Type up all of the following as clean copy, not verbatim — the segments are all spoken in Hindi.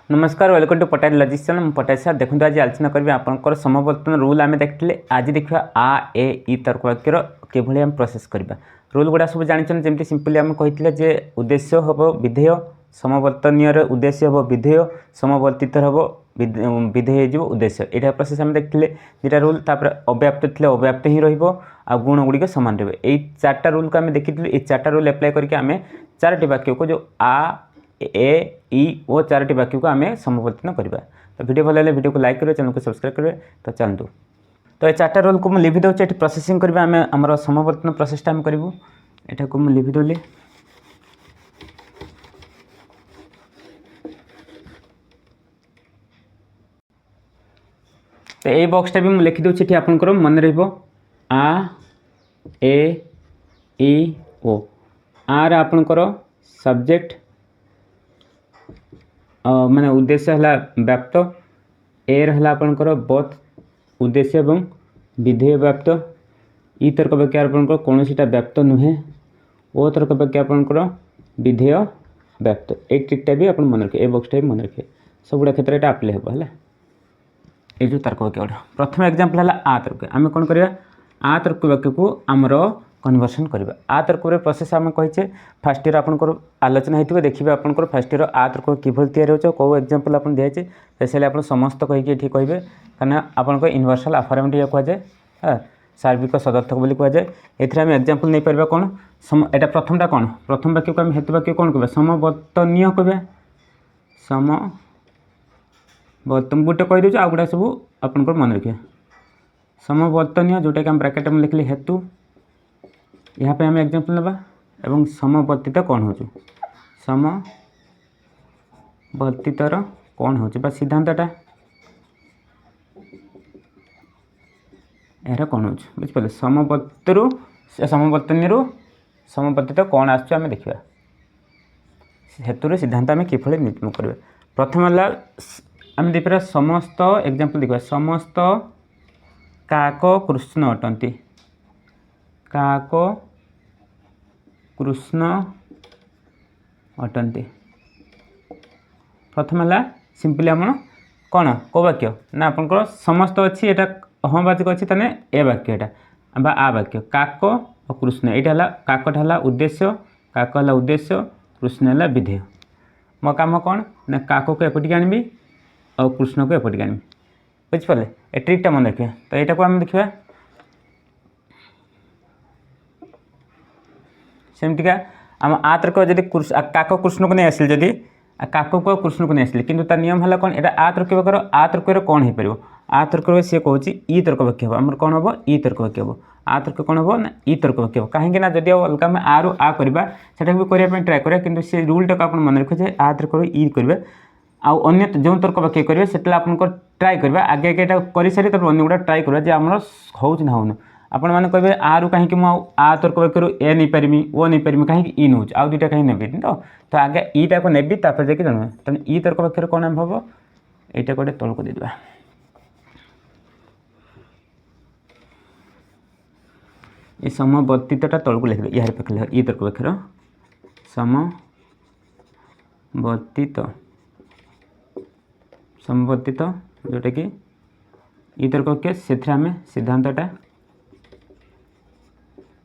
नमस्कार welcome to Patel logics channel Patel sir देखो आज आलोचना करी आपंकर समवर्तन रूल आम देखते आज देखा आ ए ई तर्क वाक्यर किभली आम प्रोसेस करवा रूल गुड़ा सब जानते जमी सिंपली आम कही जे उद्देश्य हम विधेय समवर्तनीय उद्देश्य हम विधेय समवर्तित हम विधेय हो उद्देश्य यहाँ प्रोसेस आम देखते दुटा रूल अव्याप्त थे अव्याप्त ही रहा गुण गुड़िक सामान रही चार्टा रूल को आम देखी ये चार्टा रूल एप्लाय करके आम चारोटी वाक्य को जो आ ए ई ओ चारोटी वाक्य को आम समवर्तन करवा। तो वीडियो भल लगे वीडियो को लाइक करें चैनल को सब्सक्राइब करें। तो चलतु तो ये चार्टा रूल को मुझे लिखि दूसरी ये प्रोसेसिंग करवा आम आम समवर्तन प्रोसेसटा आम करूँ यहाँ को मुझे लिखिदेली तो यही बॉक्सटा भी मुझे लिखिदे ये आपंकर मन आ ए ई ओ आर आपंकर सब्जेक्ट माने उद्देश्य है व्याप्त ए रहा आपंकर बोथ उद्देश्य एवं विधेय व्याप्त ई तर्क वाक्य आपंकर कौन व्याप्त नुहे ओ तर्क वाक्य आपंकर विधेय व्याप्त ए ट्रिकटा भी आप मन रखिए ए बॉक्सटा भी मन रखिए सब गुड़ा क्षेत्र में आप्लाय हम है ये जो तर्क वाक्य गुड़ा प्रथम एग्जांपल है आ तर्क आम कौन करवा आ तर्क वाक्य को आमर कन्वर्सन करवा आ तर्क प्रोसेस आम कहीचे फास्ट ईयर आपंकर आलोचना होती देखिए आपंकर फास्ट ईयर आ तर्क किभली तैयारी हो कौ एग्जांपल आप दिखाई स्पेशली आप समस्त कहीकि ये कहे कहना आपंकर यूनिवर्सल अफर्मेटिव कहुए हाँ सार्विक सदर्थक बोली कहुए एम एग्जांपल नहीं पार कौन यहाँ प्रथमटा कौन प्रथम वाक्य को आम हेतु वाक्य कौन कह समवर्तनीय कह समवर्तन गोटे कहीदे आ गुड़ा सब आपंकर मन रखिए समवर्तनीय जोटा कि आम ब्रैकेट में लिखली हेतु यहाँ पे आम एग्जांपल नवा एवं समवर्तित कौन हो समवर्तितर कौन हो सिद्धांतटा यार कौन हो बुझिपारे समवर्तु समवर्तनीय समवर्तित कौन आम देखा हेतु सिद्धांत आम किभली निर्माण करवा प्रथम है आम देखा समस्त एग्जांपल देखा समस्त काक कृष्ण अटंती काक कृष्ण अटंती प्रथम है सिंपली आप कौन कौ वाक्य ना आपंकर समस्त अच्छी यहाँ हवाचक अच्छी तेने ए वाक्य यहाँ बा आ वाक्य काक और कृष्ण यहाँ काकटा है उद्देश्य काक है उद्देश्य कृष्ण है विधेय मो काम कौन ना काक को एपटिक आनबी और कृष्ण को एपटिक आनबी बुझिपारे ए ट्रिकटा मन रखिए। तो यहाँ को आम देखा सेमतिका आम आ तर्क जब काक कृष्ण को नहीं आसिल जदि काक को कृष्ण को नहीं आसिल किंतु तार नियम है कौन यहाँ आ तर्क वाक्यर आ तर्क कौन हो पार आ तर्क सी कौन ई तर्क वाक्य हम आम कौन हम ई तर्क वाक्य हम आ तर्क कौन हम ना ई तर्क वाक्य हम कहीं जदि अलग आम आ रु आ करवा से करने ट्राए करा कि से रूलटा आप मन रखिए आ तर्क ई करेंगे आउ अन्य जो तर्क वाक्य करेंगे से आपको ट्राए करवा आगे आगे कर सारी अन्य गुड़ा ट्राए करवा आमर हो ना आपण मैंने कहे आ रु कहीं आ तर्क वाक्य ए नहीं पारमी ओ नहीं पारमी कहीं ई नौ आउ दुटा कहीं नेबी तो आगे ईटा को नेबी तापर जाकि जाना तेना ई तर्क वाक्य कौन हम हम यहाँ गोटे तौक देदेबा ये समवर्तितटा तौक लिखिदे यार पाखे ई तर्क वाक्यर समवर्तित समवर्तित जोटा कि ई तर्क वाक्य से आम सिद्धांतटा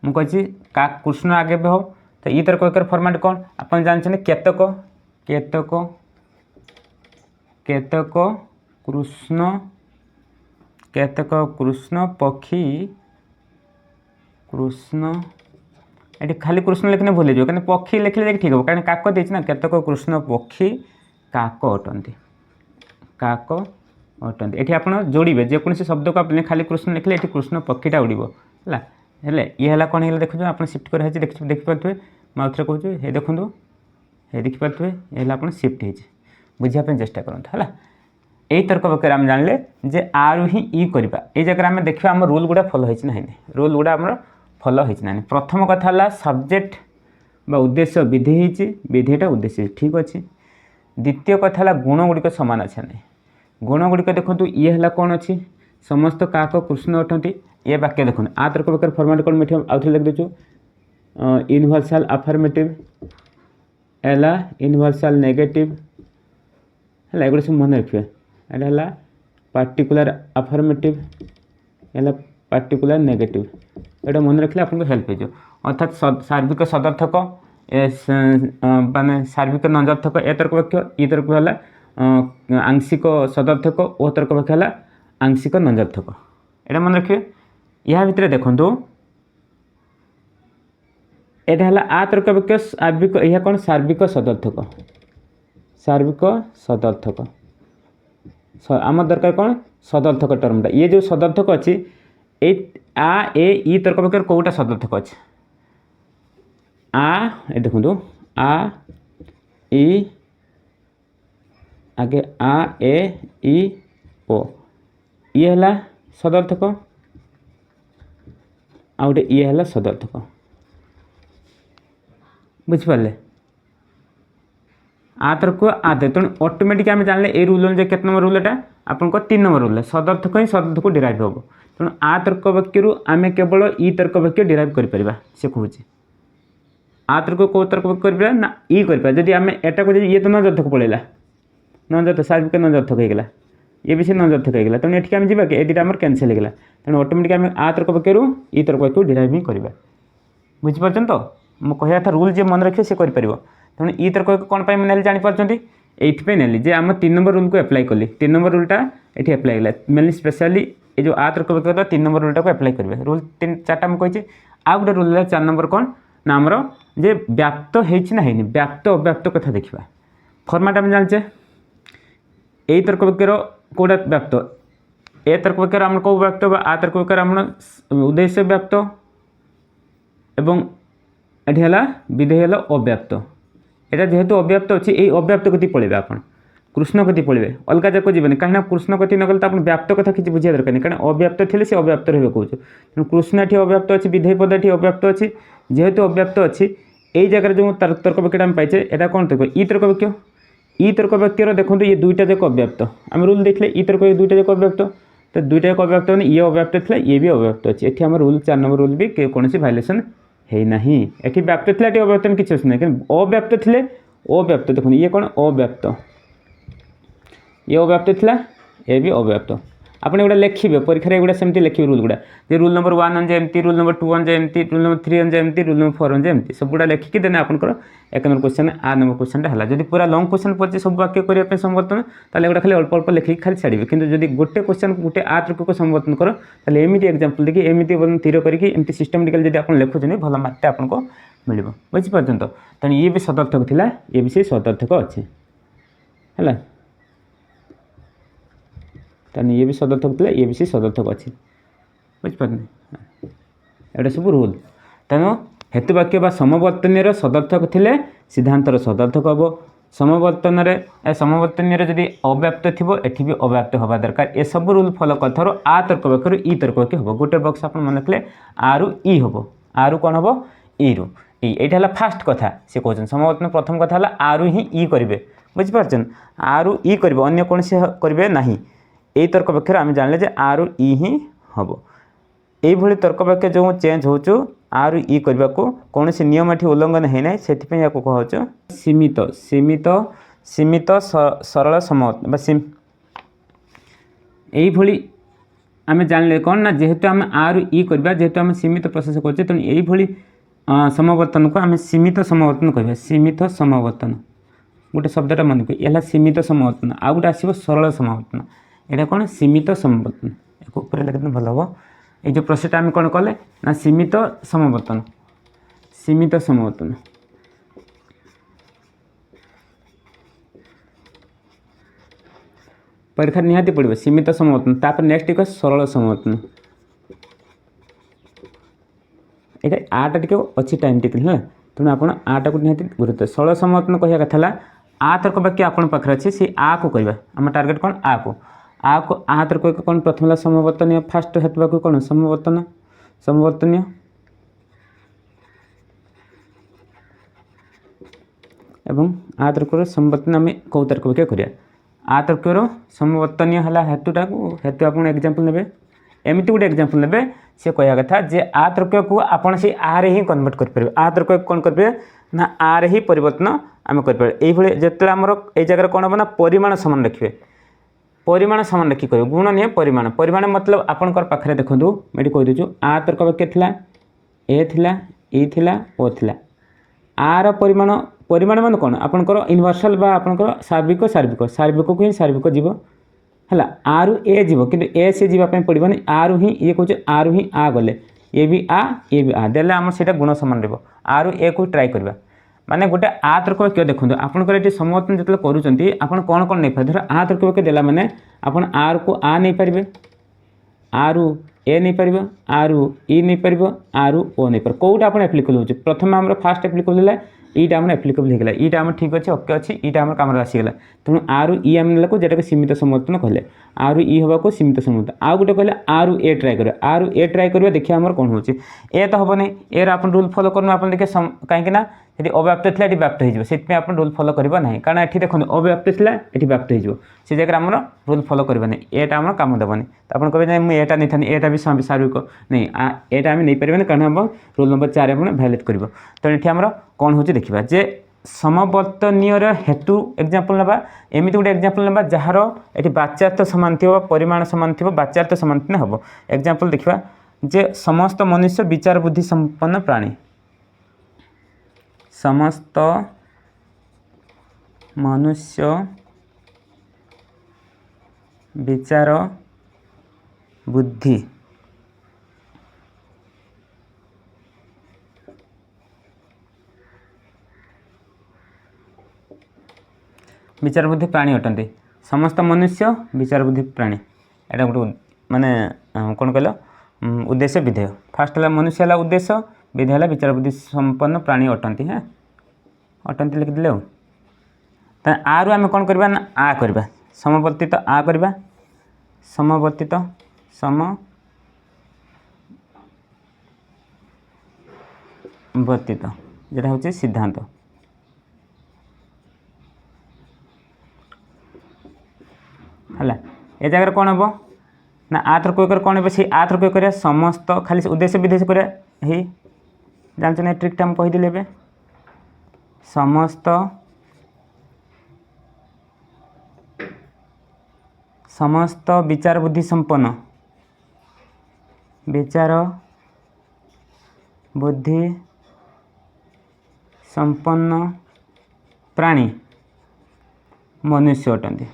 मुझे का कृष्ण आगे भी हो तो ई तर्क वाक्यर फॉर्मेट कौन आप जानते केतक केतक केतक कृष्ण केतक कृष्ण पक्षी कृष्ण ये खाली कृष्ण लिखने भूल जाओ कहीं पक्षी लिखले ठीक हो कहीं काक देना ना केतक कृष्ण पक्षी काक अटंती काक अटंती ये आप जोड़े जेकोसी शब्द को आप खाली कृष्ण लिखले ये कृष्ण पक्षीटा उड़ो है हेले ये है कौन है देखो आप सिफ्ट कर देखिपे मैं कहूँ ये देखूँ ये देखिपे ये आप सिफ्ट हो बुझापी चेष्टा करूँ है यही तर्क वाक्य आम जानले जे आरु ही ई करवा ये जगह आम देखा आम रूल गुड़ा फॉलो होना है रूल गुड़ा आम फॉलो होना प्रथम कथा है सब्जेक्ट बा उद्देश्य विधि विधिटा उद्देश्य ठीक अच्छे द्वितीय कथा है गुण गुड़िक सामान अच्छा ना गुण गुड़िक देखो ये है कौन अच्छी समस्त काक कृष्ण अटंती ये वाक्य देखो आ तर्क वाक्य फॉर्मेट कौन मिठे आउ थे लिख देचु यूनिवर्सल अफर्मेटिव एला यूनिवर्सल नेगेटिव है एगुड़ा सब मन रखिए एटा है पार्टिकुलर अफर्मेटिव है पार्टिकुलर नेगेटिव एटा मन रखिले आपको हेल्प हो अर्थात सार्विक सदर्थक माने सार्विक नंजर्थक ए तर्क वाक्य ई तर्क है आंशिक सदर्थक ओ तर्क वाक्य है आंशिक नंजर्थक एटा मन रखिए या भितर देखो एटा है आ तर्क वाक्य सार्विक यह कौन सार्विक सदर्थक आम दरकार कौन सदर्थक टर्मटा ये जो सदर्थक अच्छी आ ए ई तर्क वाक्य कौटा सदर्थक अच्छे ए देखो आ ई आगे आ ए ई ओ ये है सदर्थक आ गोटे ये है सदर्थक बुझिपारे आ तर्क आ तेणु ऑटोमेटिक आम जान ए रूल अनुसार केत नंबर रूल एटा आपको 3 नंबर रूल सदर्थक ही सदर्थ को डिराइव हम तेणु आ तर्क वाक्य आम केवल ई तर्क वाक्य डिराइव कर से कहूँ आ तर्क कौ तर्क वाक्य कर ना ई कर जदि आम एटा को ये तो नंजर्थक पड़ेगा नंजर्थ सार्विक नंजर्थक होगा ये भी से नंजर्थक होगा तेणु ये आम जावा ए दुटा आम कैनसल होगा तेणु ऑटोमेटिक आम आ तर्क वाक्य ई तर्क वाक्य डिराइव ही करवा बुझीपार तो मो कह था रूल जी मन रखिए से कर तेणु ई तर्क वाक्य कौन पाई नेली जानीपार ये नेली जे आम 3 नंबर रूल को एप्लाई कली 3 नंबर रूलटा ये एप्लाई कला मेनली स्पेशली ये जो आ तर्क वाक्य 3 नंबर रूलटा को एप्लाई करेंगे रूल 3-4टा मुझे आ गोटे रूल 4 नंबर कौन ना आमर जे व्याप्त होना है व्याप्त अव्याप्त कथा देखा फर्माट आम जाने यही तर्क वाक्यर कौटा व्याप्त ए तर्क वाक्यर आम कौ व्याप्त आ तर्क वाक्यर आम उद्देश्य व्याप्त एवं ये है विधेय अव्याप्त एटा जेहेतु अव्याप्त अच्छी ये अव्याप्त गति पड़े आप कृष्ण गति पड़े अलग जाक जीवन कहीं कृष्ण गति नगले तो आप व्याप्त कथा किसी बुझा दरकार नहीं कारण अव्याप्त थे से अव्याप्त रही कौच तेणु कृष्ण ये अव्याप्त अच्छी विधेय पद ये अव्याप्त अच्छी जेहेतु अव्याप्त अच्छी यही जगह जो तर्क वाक्यटा आम पाइचे यहाँ कौन तर्क ई तर्क वाक्य ई तर्क वाक्यर देखो ये दुईटा जाक अव्याप्त आम रूल देखले ई तर्क दुईटा जाक अव्याप्त तो दुईटा जाक अव्याप्त मैंने ये अव्याप्त था ये भी अव्याप्त अच्छी ये आम रूल 4 नंबर रूल भी कौन भाइलेसन है ना ये व्याप्त थी ये अव्याप्त किसी असुविधा नहीं कि अव्याप्त थे अव्याप्त देखो ये कौन अव्याप्त ये अव्याप्त थी ये भी अव्याप्त आपने एगुड़ा लिखे परीक्षा एगुड़ा सेमती लिखे रूल गुड़ा जे रूल नंबर 1 अनुजे एमती रूल नंबर 2 अनुजे एमती रूल नंबर 3 अनुजे एमती रूल नंबर 4 अनुजे एमती सब गुड़ा लिखिकी देने आपंकर 1 नंबर क्वेश्चन आ नंबर क्वेश्चन है जब पूरा लंग क्वेश्चन पड़े सब वाक्य करने समर्थन ताले एगुड़ा खाली अल्प अल्प लिखिक खाली छाड़े कि जब गोटे क्वेश्चन गोटे आ तर्क को समर्थन कर ताले एमती एग्जांपल देखिए एमती तीर करके एमती सिस्टमेटिकल जब आप लिखुन भल मार्कटा आपको मिल बुझीपार तो तेणु ये भी सदर्थक थिला ये भी से सदर्थक अच्छे है तेणु ये भी सदर्थक थिला ये भी से सदर्थक अच्छे बुझीपार एटा सब रूल तेणु हेतुवाक्य समवर्तनीय सदर्थक थिले सिद्धांतर सदर्थक हम समवर्तन समवर्तनीय जदि अव्याप्त थी एटी भी अव्याप्त हवा दरकार ए सब रूल फॉलो कर आ तर्क वाक्य ई तर्क वाक्य हम गोटे बक्स आप मन रखिले आरु ई हम आरु कौन हम ई रु ये फास्ट कथा सी कहते समवर्तन प्रथम कथा है आरु ही ई करेंगे बुझीपार आरु ई करेंगे अन्य कौन से करेंगे ना यही तर्क वाक्य आम जान आरु ई ही हम यही तर्क वाक्य जो चेंज हो आरु ई करने को कौन से नियम ये उल्लंघन होना से कहूँ सीमित सीमित सीमित सरल समवर्तन यही आम जान कौन ना जेहेतु आम आरु ई करवा जेहेतु आम सीमित प्रोसेस करते तेणु यही समवर्तन को आम सीमित समवर्तन कह सीमित समवर्तन गोटे शब्दटा मन को यह सीमित समवर्तन आ गए आसो सरल समवर्तन यहाँ कौन सीमित समवर्तन ऊपर लिखते भल हम ये जो प्रोसेसटा आम कौन कले ना सीमित समवर्तन सीमित समवर्तन परीक्षा निहाती पड़े सीमित समवर्तन तापर नेक्स्ट एक सरल समवर्तन ये आटा टी अच्छी टाइम टेकिल है तेणु आप आटा को निहाती गुरुत्व सरल समवर्तन कहवा कथा आ तर्क वाक्य आपण पाखे अच्छे सी आ को कहवा आम टार्गेट कौन आ को आ तर्क वाक्य कौन प्रथम समवर्तनीय फास्ट हेतु वाक्य कौन समवर्तन समवर्तनीय एवं आ तर्क समवर्तन आम कौ तर्क वाक्य करिया आ तर्कर समवर्तनीय है हेतुटा को हेतु आप एग्जांपल ने एमती गोटे एग्जांपल ने से कहवा कथा जे आ तर्क को आपड़ से आरे ही कन्वर्ट करेंगे आ तर्क कौन करेंगे ना आर ही परिवर्तन आम कर जिते आमर ये जगह कौन हम ना परिमाण समान रखिए परिमाण समान रखी कह गुण नहीं परिमाण परिमाण मतलब आपंकर पाखे देखो ये कही दूँ आ तर्क वाक्य थिला ए थिला ई थिला ओ थिला आर परिमाण परिमाण मान कौन आपंकर यूनिवर्सल बा आपंकर सार्विक सार्विक सार्विक को ही सार्विक जीव है आरु ए जीव कि ए सी जावाई पड़ोनी आरु ही ये कहे आरु ही आ गले ये भी आ देले आम से गुण सामान रहा आरु ए को ट्राए करवा माने गोटे आ तर्क वाक्य देखो आपंकर ये समर्थन जो करुँच आप कौन कौन नहीं पारे धर आ तर्क वाक्य देला माने आप आर को आ नहीं पारे आरु ए नहीं पार आरु ई नहीं पार आरु ओ नहीं पार कौटा आप एप्लिकेबल हो प्रथम आम फास्ट एप्लिकेबल है ईटा आम एप्लिकेबल होगा ईटा आम ठीक अच्छे ओके अच्छी ईटा आम कम आसीगला तेणु आरु ई आम नेला जेटा सीमित समर्थन कहले आरु ई हवा को सीमित समर्थन आउ गोटे कहले आरु ए ट्राए कर आरु ए ट्राए करवा देखिए आम कौन हो ए तो हम नहीं ए आप रूल फॉलो करना आप देखिए कहीं ये अव्याप्त थी ये व्याप्त हो आप रूल फॉलो करना ना कारण ये देखो अव्याप्त थी ये व्याप्त हो जगह आम रूल फॉलो करवा नहीं एटा आम कम देवनी तो आप कहे मुझे एटा नहीं था एटा भी सार्विक नहीं एटा आम नहीं पारे कारण हम रूल नंबर 4 आप भायोलेट कर तो ये आम कौन हो देखा जे समवर्तनीय हेतु एग्जांपल ना एमती गोटे एग्जांपल ना जार ये बाच्यार्थ सामान थी परिमाण सामान थी बाच्यार्थ सामान हम एग्जांपल देखा जे समस्त मनुष्य विचार बुद्धि संपन्न प्राणी समस्त मनुष्य विचार बुद्धि विचार बुद्धि प्राणी अटंती समस्त मनुष्य विचार बुद्धि प्राणी एटा गोटे माने कौन कहल उद्देश्य विधेय फास्ट है मनुष्य है उद्देश्य विधेय है विचार बुद्धि संपन्न प्राणी अटंती हाँ अटंती लिखिदे आरु आम कौन करवा ना आ करवा समवर्तित आ करवा समवर्तित समवर्तित जेटा हूँ सिद्धांत है ए जगह कौन हम ना आ तर्क वाक्य कौन हो सी आ तर्क वाक्य समस्त खाली उद्देश्य विदेश कर जानते ना ट्रिकटा हम कहीदेली ए समस्त समस्त विचार बुद्धि संपन्न विचार बुद्धि संपन्न प्राणी मनुष्य अटंती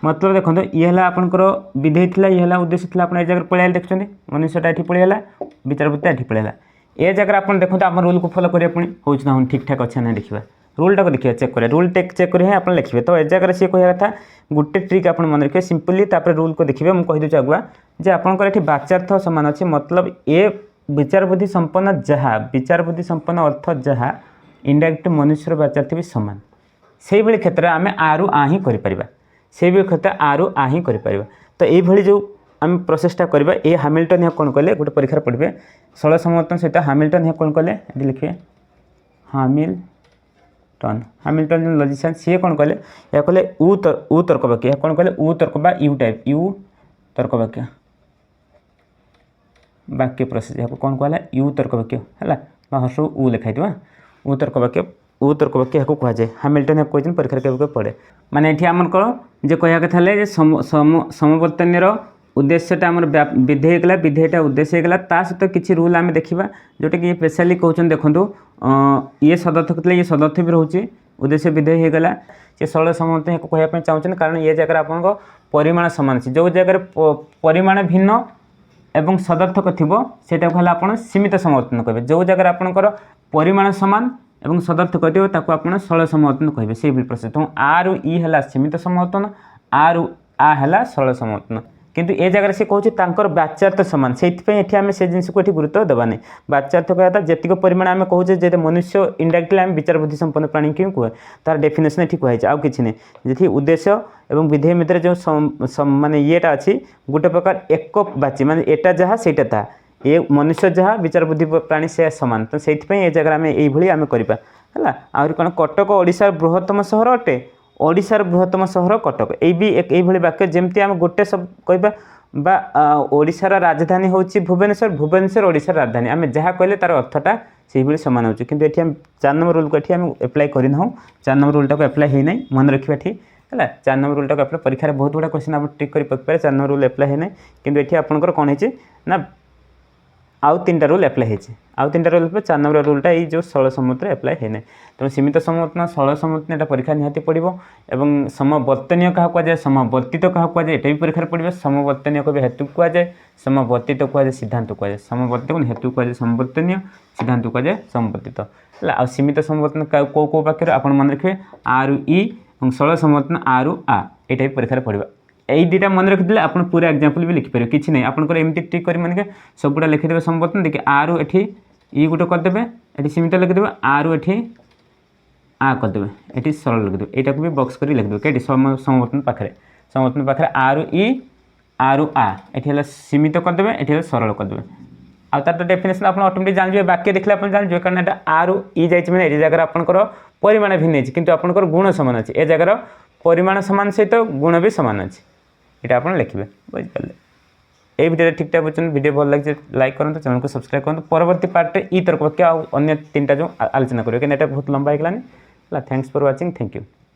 मतलब देखो ये है आपंकर विधेय थी ये है उद्देश्य थी आप जगह पलैया देखते मनुष्यटा ये पलैला विचार बुद्धिटा ये पलैला ए जगह आप देखो आप रूल को फॉलो करेंगे पुणी हो ठीक ठाक अच्छे ना देखा रूलटा को देखिए चेक करें रूल चेक करें आप लिखे तो ए जगह सी कह कथा गोटे ट्रिक आप मन रखिए सिंपली रूल को देखिए मुझे कहीदे आगुआ जे आपंकर ये बाच्यार्थ सामान अच्छे मतलब ए विचार बुद्धि संपन्न जहाँ विचार बुद्धि संपन्न अर्थ जहाँ इनडायरेक्ट मनुष्यर बाच्यार्थ भी सामान से भाई क्षेत्र में आम आरु आ ही कर से भी क्षेत्र आरु आ ही कर तो ये जो आम प्रोसेसटा करवा ये हामिल्टन यहाँ कौन कले गोटे परीक्षा पढ़े षोल समवर्तन सहित हामिल्टन यहाँ कौन कले ये लिखिए हामिल्टन लजिशियन सी कौन कले या कले उ तर्क वाक्य कौन कले उ तर्क बा यू टाइप यू तर्क वाक्य वाक्य प्रोसेस यहाँ कौन कहला यू तर्क वाक्य है हर्ष उ लिखाई उ तर्क वाक्य यहाँ कहुए हामिल्टन यहाँ कहते परीक्षा के पड़े माने ये आम जे कह कथा समवर्तन उद्देश्यटा आम विधेय गला विधेयटा उद्देश्य गला ता सहित किसी रूल आम देखा जोटा कि स्पेशली कहते देखो ये सदर्थ थे ये सदर्थ भी रोचे उद्देश्य विधेय होगला ये सरल समवर्तन यहाँ कहवाई चाहते कारण ये जगह आप परिमाण सामान अच्छे जो जगह परिमाण भिन्न एवं सदर्थक थी से आप सीमित समवर्तन कहे जो जगह आपंकर परिमाण सामान एवं सदर्थक थी आप सरल समवर्तन कहे से भी प्रोसेस तो आरु ई है सीमित समवर्तन आरु आ है सरल समवर्तन किंतु ए जगह से कहूँ बाच्यार्थ सामान से आम से जिन को गुरुत्व देवानी बाच्यार्थ कहता जी परिमाण आम कहूँ जे मनुष्य इनडायरेक्टली आम विचार बुद्धि संपन्न प्राणी क्यों कहे तार डेफिनेशन ये कहुई आउ कि नहीं जी उद्देश्य और विधेय भितर जो माने येटा अच्छी गोटे प्रकार एक बाची माने एटा जहाँ सेटा था ये मनुष्य जहाँ विचार बुद्धि प्राणी से सामान तो से जगह आम ये आम करवा है आहरी कौन कटक ओडिशार बृहत्तम सहर अटे ओडिशार बृहत्तम सहर कटक ये भी एक वाक्य जमती आम गोटे सब कहवा बा ओडिशार राजधानी हूँ भुवनेश्वर भुवनेश्वर ओडिशार राजधानी आम जहाँ कहले तार अर्थटा से भाई सामान हो कि ये 4 नंबर रूल को ये एप्लाय करना 4 नंबर रूलटा को एप्लाय होना मन रखा ठीक है 4 नंबर रूलटा को एप्लाय परीक्षा बहुत गुड़ा क्वेश्चन आप टिक कर पकड़े 4 नंबर रूल एप्लाय होना कि ये आपंकर कौन है ना आउ 3टा रूल एप्लाय होती आउ 3टा रूल 4 नंबर रूलटा ये जो षोल सम्मत एप्लाय होना तेणु सीमित समवर्तन षोल सम्मत यहाँ परीक्षा निहाती पड़ो और समवर्तनीय क्या कहुए समवर्तित क्या कहुए ये भी परीक्षा पड़ो समवर्तनीय को हेतु कहुए समवर्तित कहुए सिद्धांत कहुए समवर्तित को हेतु कहुए समवर्तनीय सिद्धांत कहुए समवर्तित है आ सीमित समवर्तन कौ कौ पाखे आप मन रखिए आरु ई और षोल समवर्तन आरु आ यहाँ भी परीक्षा पड़ो यही दुटा मन रखिले आप पूरा एग्जाम्पल भी लिखिपारे कि नहीं आपंकर एमती टिक कर मानके सब गुड़ा लिखिदेवे समवर्तन देखिए आरु एठी ई गोटे करदे ये सीमित लिखिदेवे आरु एठी आ करदे ये सरल लिखिदेवे यहाँ भी बक्स कर लिखिदेवे कहीं समवर्तन पाखे आरु ई आरु आ ये सीमित करदे ये सरल करदे आ तार डेफिनेशन आप ऑटोमेटिक जानिए वाक्य देखले आप जानिए कारण ये आरु ई जाइए ये जगह आपंकर परिमाण भिन्न किंतु आपंकर गुण सामान अच्छे ए जगार परिमाण सामान सहित गुण भी सामान अच्छे ये आप लिखे बुझिपारे ये वीडियो ठीक ठाक बुझे वीडियो भल लगे लाइक करूँ चैनल को सब्सक्राइब करूँ परवर्ती पार्ट में ई तर्क वाक्य अन्य 3टा जो आलोचना करेंगे कहीं बहुत लंबा होगलानी thanks for watching thank you.